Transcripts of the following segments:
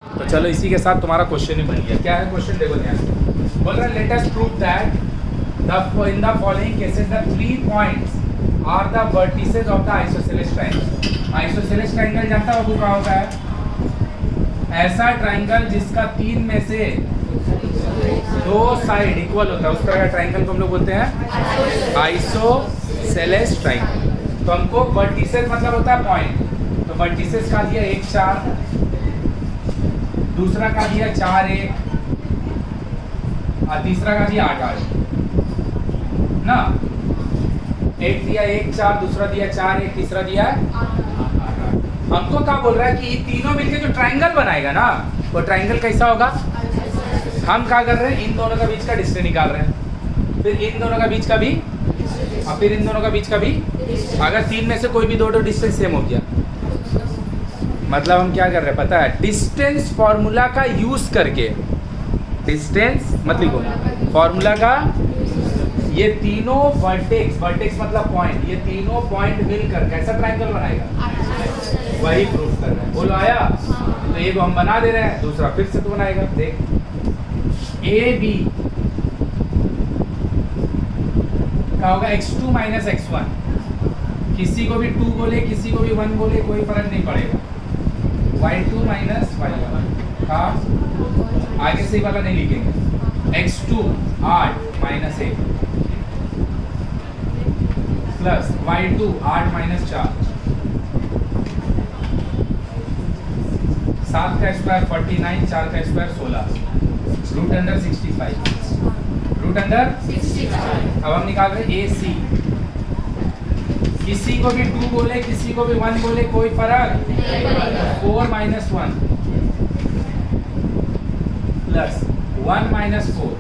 तो चलो इसी के साथ तुम्हारा क्वेश्चन ही बन गया। क्या है क्वेश्चन, देखो ध्यान से। बोल रहा है let us prove that in the following cases the 3 points are the vertices of the isosceles triangle. Isosceles triangle जानता हो क्या होता है? ऐसा ट्रायंगल जिसका 3 में से 2 साइड इक्वल होता है, उस तरह का ट्रायंगल को हम लोग बोलते हैं आइसोसेलेस ट्रायंगल। तो हमको वर्टिसेस मतलब होता है पॉइंट, तो वर्टिसेस का दिया 1 4, दूसरा का दिया 4 1 और तीसरा का दिया 8 8 ना। एक दिया 1 4, दूसरा दिया 4 1, तीसरा दिया 8 8। हमको क्या बोल रहा है कि ये तीनों मिलके जो ट्रायंगल बनाएगा ना, वो ट्रायंगल कैसा होगा? हम क्या कर रहे हैं, इन दोनों का बीच का डिस्टेंस निकाल रहे हैं, फिर इन दोनों का बीच का भी और फिर इन दोनों का बीच का भी। अगर 3 में से कोई भी दो डिस्टेंस सेम हो गया, मतलब हम क्या कर रहे हैं पता है? डिस्टेंस फॉर्मूला का यूज करके, डिस्टेंस मत लिखो, फॉर्मूला का ये तीनों वर्टेक्स, वर्टेक्स मतलब पॉइंट, ये तीनों पॉइंट मिलकर कैसा ट्रायंगल बनाएगा, वही प्रूफ कर रहे हैं। बोलो आया? तो एक हम बना दे रहे हैं, दूसरा फिर से तो बनाएगा। देख ए बी क्या होगा, x2 माइनस x1। किसी को भी 2 बोले, किसी को भी 1 बोले, कोई फर्क नहीं पड़ेगा। y2 माइनस y1 का आगे से वाला नहीं लिखेंगे, x2 8 minus 1 plus y2 8 minus 4, 7 का स्क्वायर 49, 4 का square 16, root under 65, root under 65। अब हम निकाल रहे हैं AC। किसी को भी 2 बोले, किसी को भी 1 बोले, कोई फर्क 4 माइनस 1 प्लस 1 माइनस 4,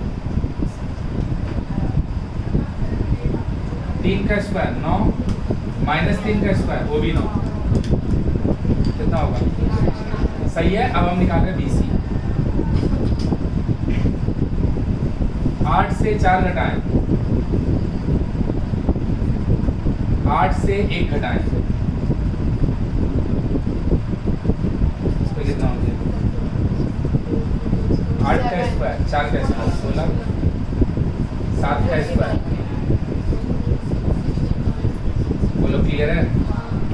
3 का स्क्वायर 9 माइनस 3 का स्क्वायर वो भी 9, कितना होगा? सही है। अब हम निकाल रहे हैं BC। 8 से 4 घटाएं, 8 से 1 घटाएं, तो कितना हो गया? 8 का स्क्वायर, 4 का स्क्वायर 16, 7 का स्क्वायर। बोलो क्लियर है?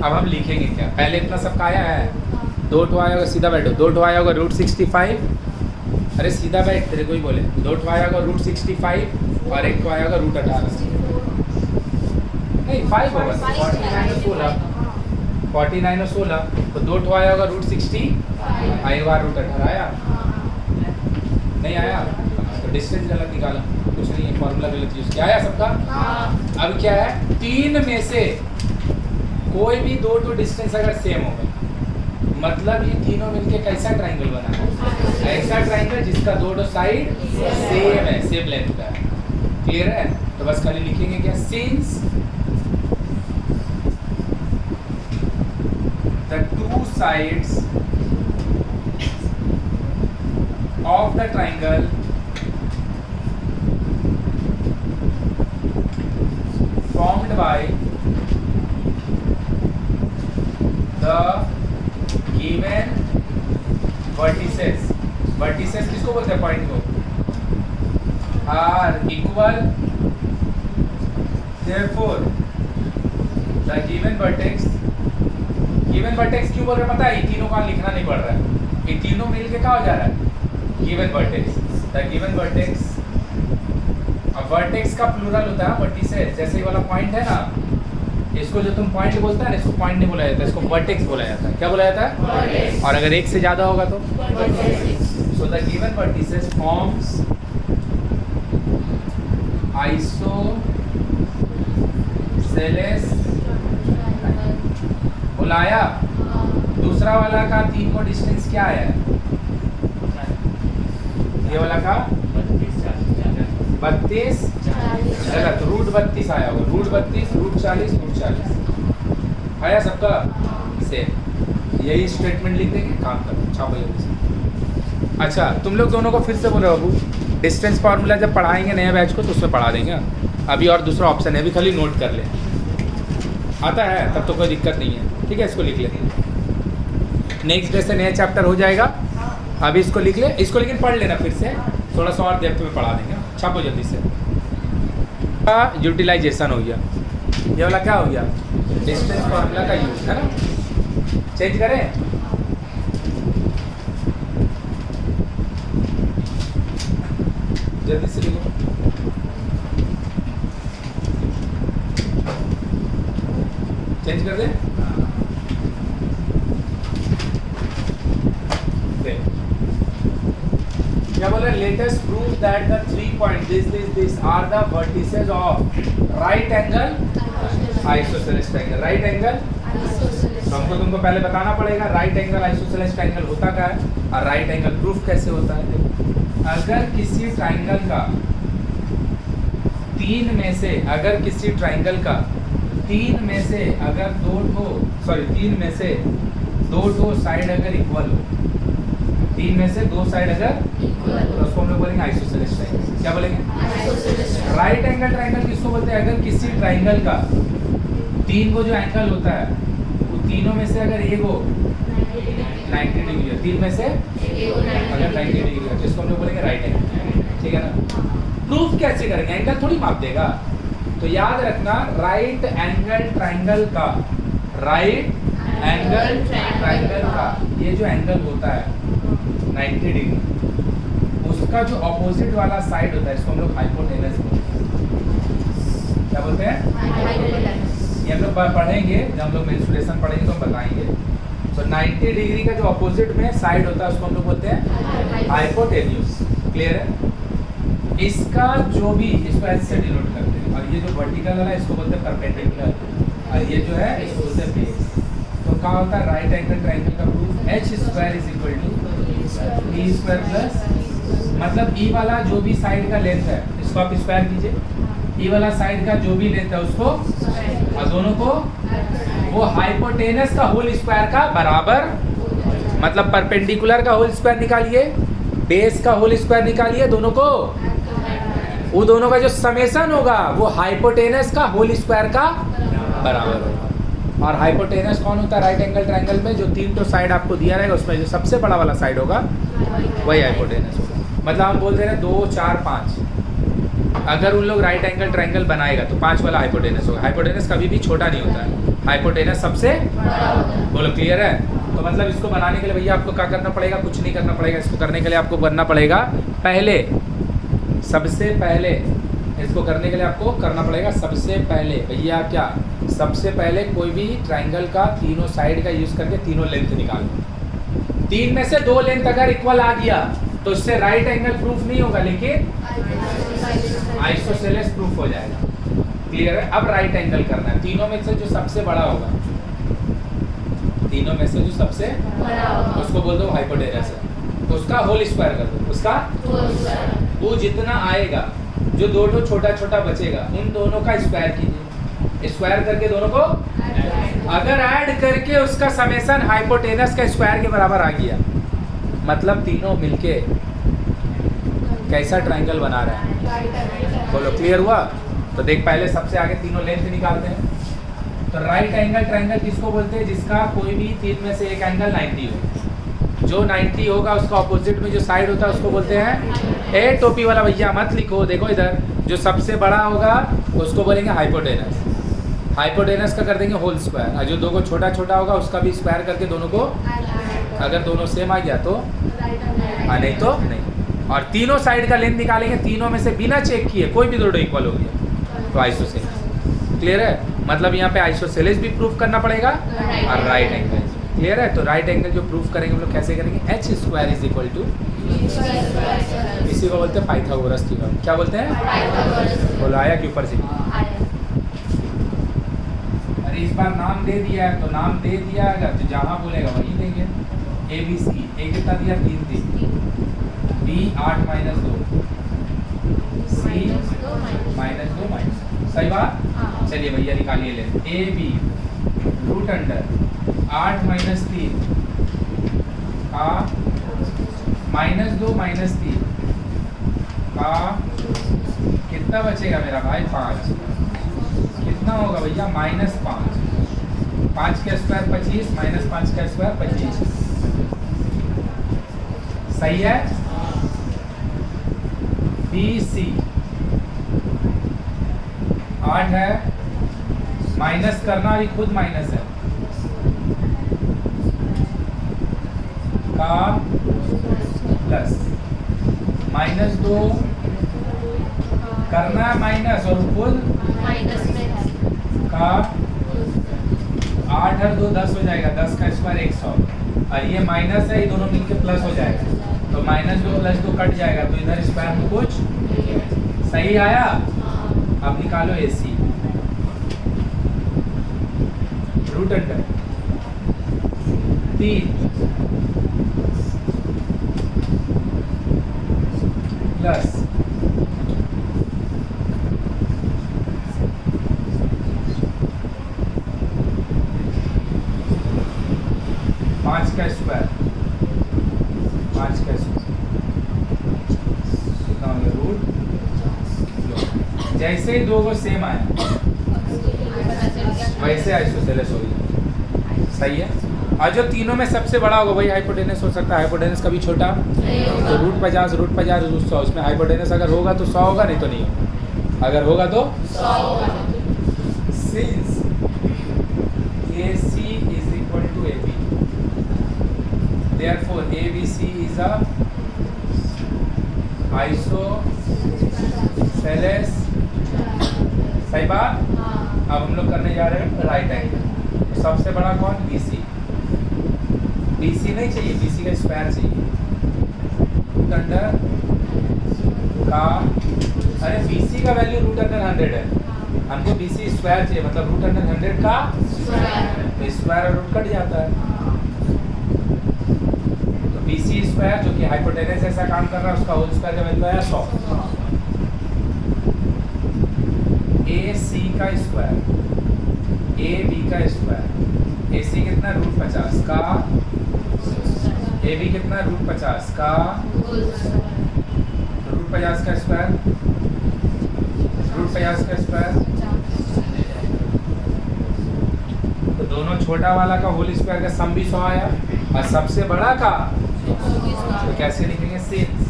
अब हम लिखेंगे क्या? पहले इतना सब का आया है, 2 ठो आया होगा, सीधा बैठो, 2 ठो आया होगा रूट 65, अरे सीधा बैठ, तेरे को ही बोले, 2 ठो आया होगा रूट 65 और 1 ठो आया होगा रूट 18, नहीं 5 होगा, 49 और 16, तो 2 ठो आया होगा रूट 60, आएगा रूट 18। आया? नहीं आया? तो डिस्टेंस गलत निकाला, कुछ नहीं है, फॉर्मूला गलत यूज किया। आया सबका? अब क्या है, 3 में से कोई भी 2 तो डिस्टेंस अगर सेम होगा, मतलब ये तीनों मिलके कैसा ट्रायंगल बना है? ऐसा ट्रायंगल जिसका 2 साइड सेम है, सेम लेंथ का है। क्लियर है? तो बस खाली लिखेंगे क्या, since the 2 sides of the triangle formed by the given vertices, vertices किसको बोलते हैं? पॉइंट को। are equal, therefore the given vertex, given vertex क्यों बोल रहे हैं पता है? ये तीनों का लिखना नहीं पड़ रहा है, ये तीनों मिलके क्या हो जा रहा है? Given vertex. The given vertex, अब वर्टेक्स का प्लूरल होता है वर्टिसेस। जैसे ये वाला पॉइंट है ना, इसको जो तुम पॉइंट बोलता है ना, इसको पॉइंट नहीं बोला जाता, इसको वर्टेक्स बोला जाता है। क्या बोला जाता है? और अगर 1 से ज़्यादा होगा तो so the given vertices forms isosceles. बुलाया? दूसरा वाला का 3 को डिस्टेंस क्या है? ये वाला का 32, गलत, रूट 32 आया होगा, रूट 32, रूट 40, रूट 40 आया सबका सेम। यही स्टेटमेंट लिख देंगे, काम करो, छापो जल्दी से। अच्छा, तुम लोग दोनों को फिर से बोल रहे हो बाबू, डिस्टेंस फार्मूला जब पढ़ाएंगे नए बैच को तो उसमें पढ़ा देंगे। अभी और दूसरा ऑप्शन है, अभी खाली नोट कर ले, आता है तब तो कोई दिक्कत नहीं है। ठीक है, इसको लिख लेते हैं, नेक्स्ट डे से नया चैप्टर हो जाएगा। अभी इसको लिख ले, इसको लेकिन पढ़ लेना फिर से, थोड़ा सा और डेप्थ में पढ़ा देंगे। छापो जल्दी से। का यूटिलाइजेशन हो गया, ये वाला क्या हो गया, डिस्टेंस फार्मूला का यूज है ना। चेंज करें, जल्दी से लिखो। चेंज कर दे। क्या बोल रहे हैं, let us prove that the 3 point this are the vertices of right angle isosceles triangle. Right angle तो तुमको पहले बताना पड़ेगा राइट एंगल आइसोसेलेस ट्रायंगल होता क्या है और राइट एंगल प्रूफ कैसे होता है। अगर किसी ट्रायंगल का तीन में से अगर तीन में से दो साइड अगर इक्वल हो, तीन में से दो साइड अगर तो उसको हम लोग बोलेंगे आइसोसेलेस ट्रायंगल। क्या बोलेंगे, राइट एंगल ट्रायंगल किसको बोलते हैं, अगर किसी ट्रायंगल का तीन को जो एंगल होता है वो तीनों में से अगर एक हो 90 डिग्री है, तीन में से अगर 90 डिग्री है जिसको हम लोग बोलेंगे राइट एंगल। ठीक है ना। प्रूफ कैसे करेंगे, एंगल थोड़ी माप देगा। तो याद रखना राइट एंगल ट्रायंगल का ये जो एंगल होता है 90 डिग्री, उसका जो ऑपोजिट वाला साइड होता है इसको हम लोग हाइपोटेनस बोलते हैं। क्या बोलते हैं, ये हम लोग पढ़ेंगे जब हम लोग मेंस्ट्रुएशन पढ़ेंगे तो हम बताएंगे। तो 90 डिग्री का जो ऑपोजिट में साइड होता है उसको हम लोग बोलते हैं हाइपोटेन्यूस। क्लियर है। इसका जो भी, इसको एच से डिनोट करते हैं, और ये जो वर्टिकल वाला है इसको बोलते हैं परपेंडिकुलर, और ये जो है इसको बोलते हैं बेस। तो क्या होता है राइट एंगल ट्रायंगल का proof, H square is equal to E square plus, मतलब ई वाला जो भी साइड का लेंथ है इसको आप स्क्वायर कीजिए, ई वाला साइड का जो भी लेंथ है उसको, और दोनों को वो हाइपोटेनस का होल स्क्वायर का बराबर, मतलब परपेंडिकुलर का होल स्क्वायर निकालिए, बेस का होल स्क्वायर निकालिए, दोनों को, वो दोनों का जो समेशन होगा वो हाइपोटेनस का होल स्क्वायर का बराबर होगा। और हाइपोटेनस कौन होता है राइट एंगल ट्रायंगल में, जो तीन तो साइड आपको दिया रहेगा उसमें जो सबसे बड़ा वाला साइड होगा वही हाइपोटेनस होगा। मतलब हम बोलते हैं 2 4 5, अगर उन लोग राइट एंगल ट्रायंगल बनाएगा तो 5 वाला हाइपोटेनस होगा। हाइपोटेनस कभी भी छोटा नहीं होता है, हाइपोटेनस सबसे बोलो। क्लियर है। तो मतलब इसको बनाने के लिए भैया आपको क्या करना पड़ेगा, कुछ नहीं करना पड़ेगा। इसको करने के लिए आपको करना पड़ेगा पहले, सबसे पहले इसको करने के लिए आपको करना पड़ेगा सबसे पहले भैया क्या, सबसे पहले कोई भी ट्रायंगल का तीनों साइड का यूज करके तीनों लेंथ निकालो। तीन में से दो लेंथ अगर इक्वल आ गया तो इससे राइट एंगल प्रूफ नहीं होगा, लेकिन आइसोसेलेस प्रूफ हो जाएगा। क्लियर है। अब राइट एंगल करना है, तीनों में से जो सबसे बड़ा होगा, तीनों में से जो सबसे उसको बोल दो हाइपोटेनस है, तो उसका होल स्क्वायर कर दो, उसका वो जितना आएगा, जो दो छोटा छोटा बचेगा उन दोनों का स्क्वायर कीजिए, स्क्वायर करके दोनों को अगर ऐड करके उसका समेशन हाइपोटेनस का स्क्वायर के बराबर आ गया, मतलब तीनों मिलके कैसा ट्रायंगल बना रहा है, बोलो। क्लियर हुआ। तो देख पहले सबसे आगे तीनों लेंथ निकालते हैं। तो राइट एंगल ट्रायंगल किसको बोलते हैं, जिसका कोई भी तीन में से एक एंगल 90 हो। जो 90 होगा उसका ऑपोजिट में जो साइड होता है उसको बोलते हैं, ए टोपी वाला भैया मत लिखो, देखो इधर, जो सबसे बड़ा होगा उसको बोलेंगे हाइपोटेनस। हाइपोटेनस का कर देंगे होल स्क्वायर, और जो दो को छोटा छोटा होगा उसका भी स्क्वायर करके दोनों को, अगर दोनों सेम आ गया तो नहीं तो नहीं। और तीनों साइड का लेंथ निकालेंगे, तीनों में से बिना चेक किए कोई भी दोनों इक्वल हो गया तो आइसोसेलेस। क्लियर है। मतलब यहाँ पे आइसोसेलेस भी प्रूफ करना पड़ेगा और राइट एंगल। क्लियर है। तो राइट एंगल जो प्रूफ करेंगे हम लोग कैसे करेंगे, H square is equal to, इसी को बोलते हैं पाइथागोरस थ्योरम। क्या बोलते हैं, बोलो आया कि ऊपर से। अरे इस बार नाम दे दिया है तो नाम दे दिया, अगर तो जहाँ बोलेगा वही देंगे। ए बी सी, ए कितना दिया 3 3, बी 8 - 2, सी -2 सही बात। चलिए भैया निकालिए ले, ए बी रूट अंडर 8 - 3 का -2 - 3 का कितना बचेगा मेरा भाई, 5। कितना होगा भैया, -5। 5 का स्क्वायर 25, -5 का स्क्वायर 25, सही है। BC 8 है, माइनस करना भी खुद माइनस है का प्लस, -2 करना है माइनस और खुद माइनस में है का 8 और 2 10 हो जाएगा, 10 का स्क्वायर 100 और ये माइनस है, ये दोनों मिलके प्लस हो जाएगा तो -2 + 2 कट जाएगा तो इधर स्क्वायर में कुछ सही आया। अब निकालो AC रूट अंडर 3 प्लस 5 का स्क्वायर, 5 का स्क्वायर कितना हो गया रूट। जैसे ही दो को सेम आए वैसे आइसोसेलेस हो गया, सही है। और जो तीनों में सबसे बड़ा होगा वही हाइपोटेनस हो सकता है, हाइपोटेनस कभी छोटा तो रूट 50 रूट 100 इसमें हाइपोटेनस अगर होगा तो 100 होगा, नहीं तो नहीं होगा, अगर होगा तो 100 होगा। Since AC is equal to AB therefore ABC is a isosceles, सही बात। अब हम लोग करने जा रहे हैं राइट एंगल। सबसे बड़ा कौन? BC। BC नहीं चाहिए, BC का स्क्वायर चाहिए रूट अंडर का, अरे BC का वैल्यू रूट अंडर 100 है, हमको BC स्क्वायर चाहिए मतलब रूट अंडर 100 का तो स्क्वायर और रूट कट जाता है तो BC स्क्वायर जो कि हाइपोटेनस ऐसा काम कर रहा है उसका होल स्क्वायर का वैल्यू आया 100। AC का स्क्वायर, AB का स्क्वायर, AC कितना रूट 50 का, AB कितना रूट 50 का, रूट 50 का स्क्वायर, रूट 50 का स्क्वायर तो दोनों छोटा वाला का होल स्क्वायर का सम भी 100 आया और सबसे बड़ा का तो कैसे लिखेंगे? Since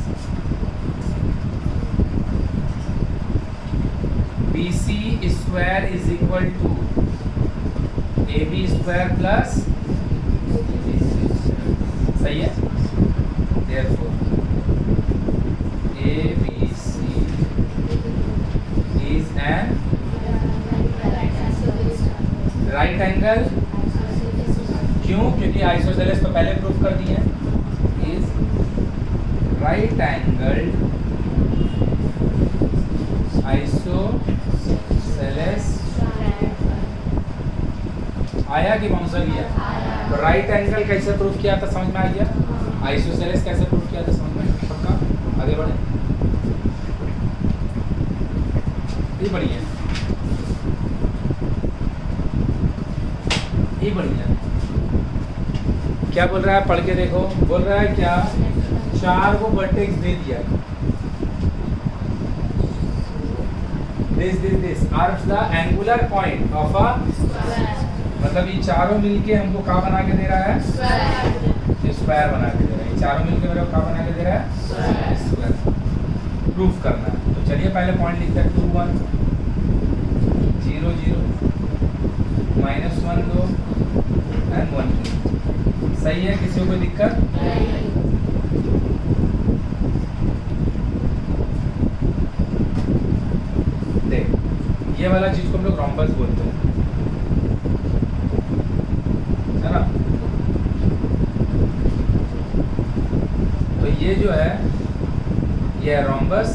BC square is equal to AB square plus, सही है। Therefore ABC is an right angle. क्यों? क्योंकि आइसोसेलेस तो पहले प्रूफ कर दिए हैं। इज राइट एंगल आइसोसेलेस, आया कि बाउंसर गया? तो राइट एंगल कैसे प्रूफ किया था समझ में आ गया, आइसोसेलेस कैसे प्रूफ किया था समझ में पक्का। आगे बढ़े, ये बढ़िया, ये बढ़िया। क्या बोल रहा है? पढ़ के देखो। बोल रहा है क्या? 4 को वर्टेक्स दे दिया, this are the angular point of a, मतलब ये चारों मिलके हमको क्या बना के दे रहा है? स्क्वायर बना के दे रहा है। ये चारों मिलके मेरे को क्या बना के दे रहा है? स्क्वायर। प्रूफ करना है तो चलिए पहले पॉइंट लिखते हैं। 2 1 0 0 -1 2 एंड 1 2। सही है, किसी को कोई दिक्कत? देख, ये वाला चीज को हम लोग रोम्बस बोलते हैं, है ना। तो ये जो है ये रोम्बस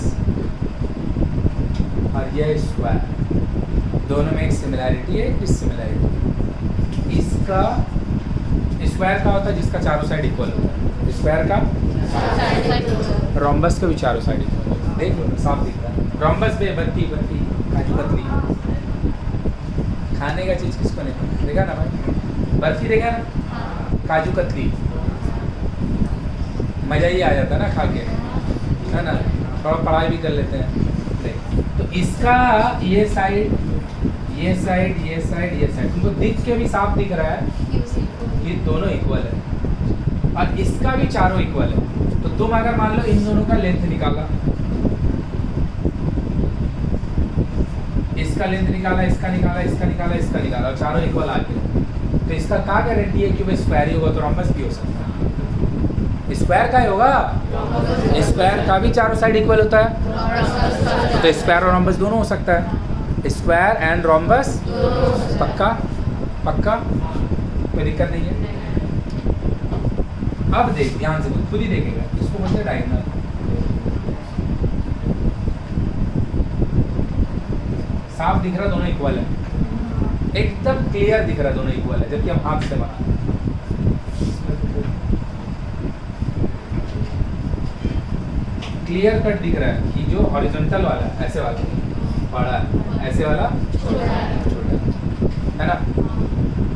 और ये स्क्वायर, दोनों में एक सिमिलैरिटी है, एक डिससिमिलैरिटी। इसका स्क्वायर का होता है जिसका चारों साइड इक्वल होता है, स्क्वायर का रोम्बस के भी चारों साइड इक्वल होता है। देख लो साफ दिख रहा है। रोम्बस पे बत्ती बत्ती काजू कतली, खाने का चीज़ किसको नहीं देखा ना भाई? बर्फी देखा ना, काजू कतली, मज़ा ही आ जाता है ना खा के, है ना। थोड़ा पढ़ाई भी कर लेते हैं। तो इसका ये साइड ये साइड ये साइड ये साइड तुमको दिख के भी साफ दिख रहा है कि दोनों इक्वल है, और इसका भी चारों इक्वल है। तो तुम अगर मान लो इन दोनों का लेंथ निकाला, इसका लेंथ निकाला, इसका निकाला, इसका निकाला, इसका निकाला और चारों इक्वल आ गए, तो इसका क्या गारंटी है कि वो स्क्वायर ही होगा? तो रोम्बस भी हो सकता है। स्क्वायर का ही होगा, स्क्वायर का भी चारों साइड इक्वल होता है, तो स्क्वायर और रोम्बस दोनों हो सकता है। स्क्वायर एंड रोम्बस पक्का पक्का, कोई दिक्कत नहीं है। अब देख ध्यान से, खुद ही देखेगा, इसको बोलते हैं डायगोनल। साफ दिख रहा दोनों इक्वल है, एकदम क्लियर दिख रहा दोनों इक्वल है, जबकि हम हाथ से बना क्लियर कट दिख रहा है कि जो हॉरिजॉन्टल वाला है ऐसे वाला बड़ा है, ऐसे वाला छोटा है ना।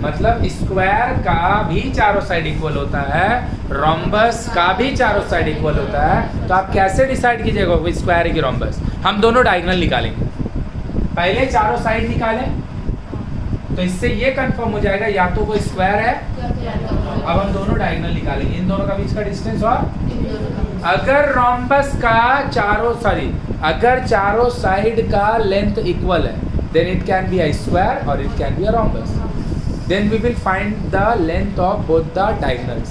मतलब स्क्वायर का भी चारों साइड इक्वल होता है, रोम्बस का भी चारों साइड इक्वल होता है। तो आप कैसे डिसाइड कीजिएगा वो स्क्वायर है कि रोम्बस? हम दोनों डायगोनल निकालेंगे, पहले चारों साइड निकालें तो इससे ये कंफर्म हो जाएगा या तो वो स्क्वायर है। अब हम दोनों डायगोनल निकालेंगे, इन दोनों का बीच का डिस्टेंस, और अगर रोम्बस का अगर चारों साइड का लेंथ इक्वल है, then it can be a square or it can be a rhombus. Then we will find the length of both the diagonals.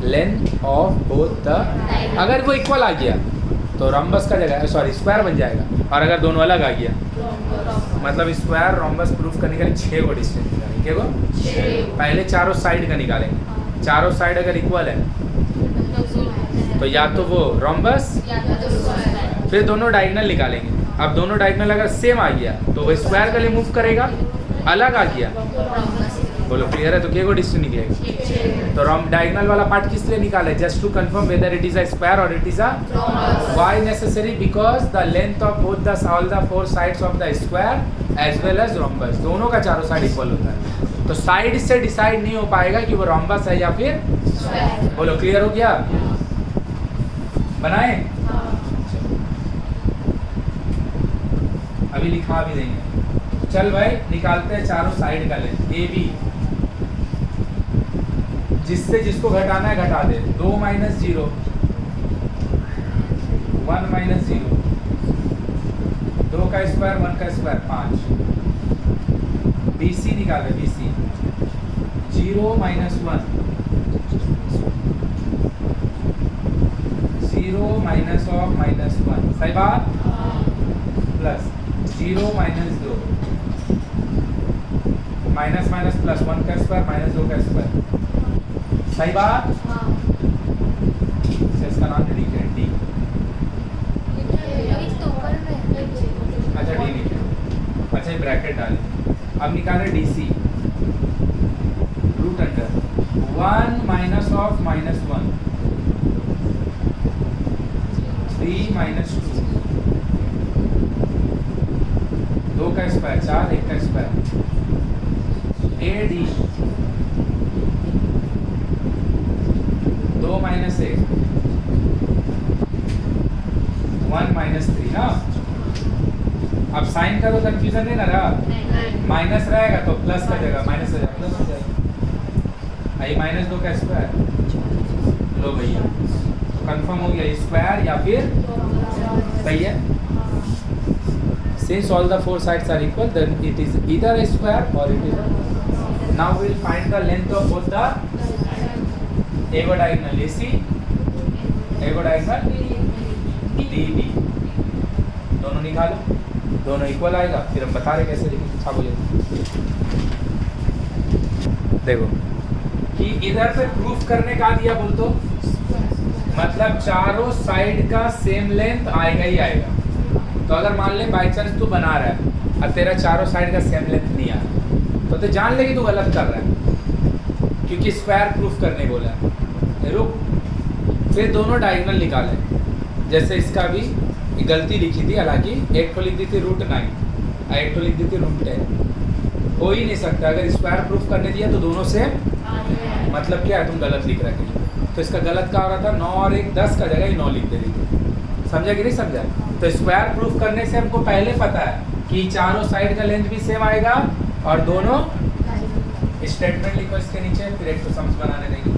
Length of both the, अगर वो equal आ गया तो rhombus का जगह square बन जाएगा, और अगर दोनों अलग आ गया मतलब स्क्वायर रोम्बस प्रूफ करने के लिए 6 को डिस्टेंस निकालेंगे। क्या को? पहले चारों साइड का निकालेंगे, चारों साइड अगर इक्वल है तो या तो वो रोम्बस, फिर दोनों डायगोनल निकालेंगे। अब दोनों डायगोनल अगर सेम आ गया तो वो स्क्वायर के लिए मूव करेगा, अलग आ गया बोलो क्लियर है? तो क्या को डिस्टेंस निकलेगा? तो डायगोनल वाला पार्ट किस लिए निकाला है? Just to confirm whether it is a square और it is a why necessary, because the length of both the all the 4 sides of the square as well as rhombus, दोनों का चारों side equal होता है। तो side से decide नहीं हो पाएगा कि वो रोम्बस है या फिर बोलो क्लियर हो गया? बनाए अभी लिखा भी देंगे। चल भाई निकालते हैं चारों साइड का लेंथ ए बी, जिससे जिसको घटाना है घटा दे। 2 - 0 1 - 0, 2 का स्क्वायर 1 का स्क्वायर 5। BC निकाले, BC 0 - 1 0 माइनस ऑफ -1, सही बात, प्लस 0 - 2 माइनस माइनस प्लस 1 का स्क्वायर माइनस 2 का स्क्वायर, सही बात। इसका नाम लिखे डी, अच्छा डी लिखे, अच्छा ब्रैकेट डाले। अब निकाले DC root under 1 minus of -1 3 - 2, 2 का स्क्वायर 4, 1 का स्क्वायर AD 2 - 1 1 - 3 ना। अब साइन का तो कंफ्यूजन नहीं ना रहा, माइनस रहेगा तो प्लस का जगह माइनस हो जाएगा, प्लस हो जाएगा। आई -2 का स्क्वायर, लो भैया कंफर्म हो गया स्क्वायर या फिर, सही है। Since all the 4 sides are equal, then it is either a square or it is a. Now we will find the length of both the AO diagonal AC, AO diagonal DB, दोनों निकालो, दोनों equal आएगा। फिर हम बता रहे कैसे लिखेंगे, छापो ये देखो कि इधर पे प्रूफ करने का दिया बोल तो मतलब चारों साइड का सेम लेंथ आएगा ही आएगा। तो अगर मान ले बाई चांस तू बना रहा है और तेरा चारों साइड का सेम लेंथ नहीं आ रहा तो जान ले कि तू गलत कर रहा है, क्योंकि स्क्वायर प्रूफ करने बोला है। रुक, फिर दोनों डायगोनल निकाले। जैसे इसका भी गलती लिखी थी, हालांकि एक तो लिख दी थी √9 और एक तो लिख दी थी √10। हो ही नहीं सकता, अगर स्क्वायर प्रूफ करने दिया तो दोनों से मतलब क्या है, तुम गलत लिख रहे थे। तो इसका गलत क्या हो रहा था, 9 और 1 10 का जगह ही 9 लिख दे रही थी। समझा कि नहीं समझा? तो स्क्वायर प्रूफ करने से हमको पहले पता है कि चारों साइड का लेंथ भी सेम आएगा और दोनों। स्टेटमेंट लिखो इसके नीचे, फिर एक तो सम्स बनाने देंगे।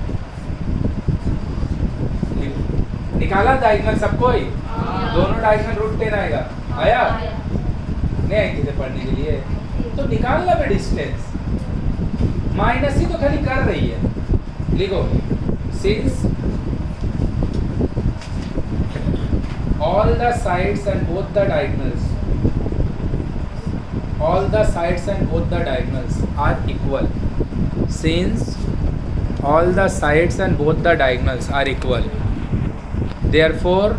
निकाला डायगोनल सबको ही, दोनों डायगोनल रूट 10 आएगा। आया नहीं आई चीजें पढ़ने के लिए तो निकालना भी डिस्टेंस, माइनस ही तो खाली कर रही है। लिखो since all the sides and both the diagonals, all the sides and both the diagonals are equal, since all the sides and both the diagonals are equal, therefore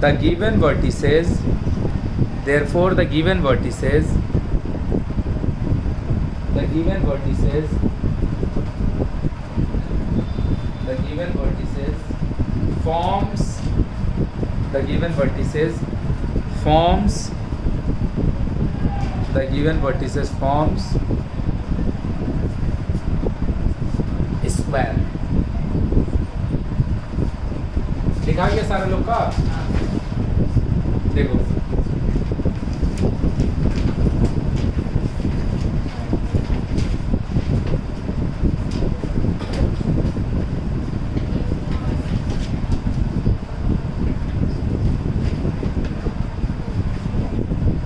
the given vertices, therefore the given vertices, the given vertices, the given vertices forms, the given vertices forms, the given vertices forms square। लिखा गया सारे लोग का, देखो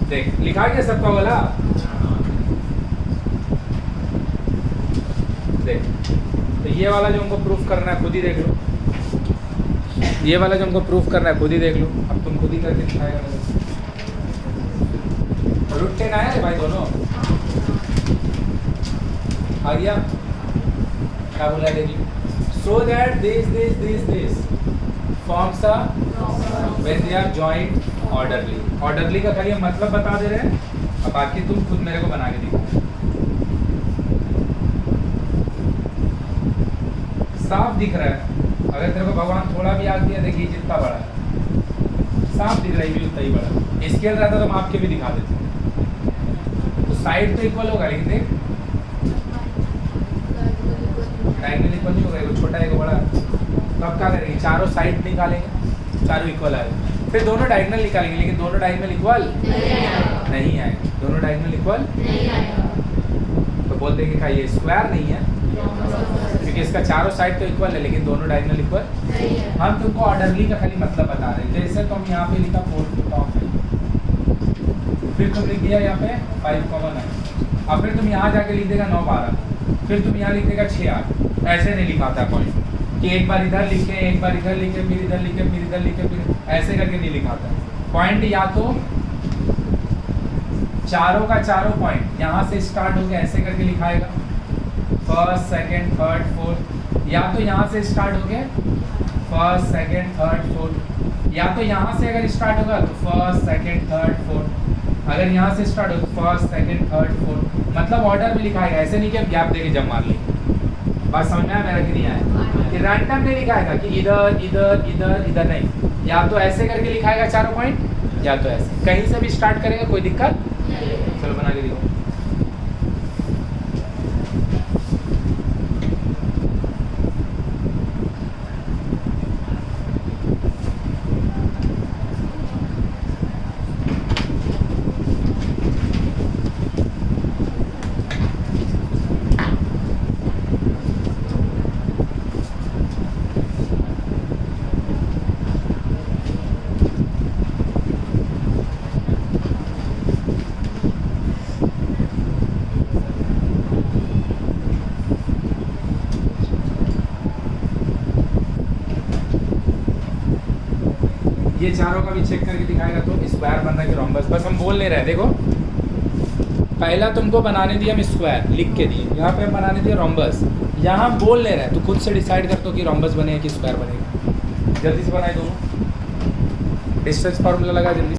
देख लिखा गया सबका वाला, देख तो ये वाला जो हमको प्रूफ करना है खुद ही देख लो, ये वाला जो हमको प्रूफ करना है खुद ही देख लो। अब तुम खुद ही करके दिखाएगा। रूट 10 आया है भाई, दोनों आ गया। क्या बोला है देखिए, so that this forms a when they are joint orderly. Orderly का खाली हम मतलब बता दे रहे हैं, अब बाकी तुम खुद मेरे को बना के दिखाओ। साफ दिख रहा है, अगर तेरे को भगवान थोड़ा भी आग दिया, देखिए जितना बड़ा है साफ दिख रहा है, भी उतना ही बड़ा। स्केल रहता तो हम आपके भी दिखा देते, तो साइड तो इक्वल होगा, लेकिन देख डायगोनल इक्वल नहीं होगा, एक छोटा एक बड़ा। तो अब क्या करेंगे, चारों साइड निकालेंगे, चारों इक्वल आएगा, फिर दोनों डायगोनल निकालेंगे, लेकिन दोनों डायगोनल इक्वल नहीं आएगा, दोनों डायगोनल इक्वल तो बोल देंगे का ये स्क्वायर नहीं है, क्योंकि इसका चारों साइड तो इक्वल है लेकिन दोनों डायगोनल इक्वल। हम तुमको ऑर्डरली का खाली मतलब बता रहे हैं। जैसे तो हम यहाँ पे लिखा 4 to top है, फिर तुम लिख दिया यहाँ पे 5, 9, अब फिर तुम यहाँ जाके लिख देगा 9, 12, फिर तुम यहाँ लिख देगा 6, 8। ऐसे नहीं लिखा था पॉइंट कि एक बार इधर लिखे, एक बार इधर लिखे, फिर इधर लिखे, फिर इधर लिखे, फिर ऐसे करके नहीं लिखा था। पॉइंट या तो चारों का चारों पॉइंट यहाँ से स्टार्ट होकर ऐसे करके लिखाएगा, फर्स्ट, सेकंड, थर्ड, फोर्थ, या तो यहाँ से स्टार्ट हो गया फर्स्ट, सेकंड, थर्ड, फोर्थ, या तो यहाँ से अगर स्टार्ट होगा तो फर्स्ट, सेकंड, थर्ड, फोर्थ, अगर यहाँ से स्टार्ट होगा फर्स्ट, सेकंड, थर्ड, फोर्थ, मतलब ऑर्डर में लिखाएगा। ऐसे नहीं कि अब गैप देके जब मार ली। बात समझ में आया मेरा कि नहीं आया? कि रैंडम नहीं लिखाएगा कि इधर इधर इधर इधर नहीं, या तो ऐसे करके लिखाएगा चारों पॉइंट, या तो ऐसे, कहीं से भी स्टार्ट करेगा, कोई दिक्कत। चलो बना के दिखाओ। ये चारों का भी चेक करके दिखाएगा तो स्क्वायर बन रहा है कि रोम्बस। बस हम बोल नहीं रहे, देखो पहला तुमको बनाने दिया हम स्क्वायर लिख के दिए, यहाँ पे हम बनाने दिए रोम्बस, यहाँ बोल नहीं रहे, तो खुद से डिसाइड कर दो कि रोम्बस बनेगा कि स्क्वायर बनेगा। जल्दी से बनाए दोनों, डिस्टेंस फार्मूला लगा जल्दी।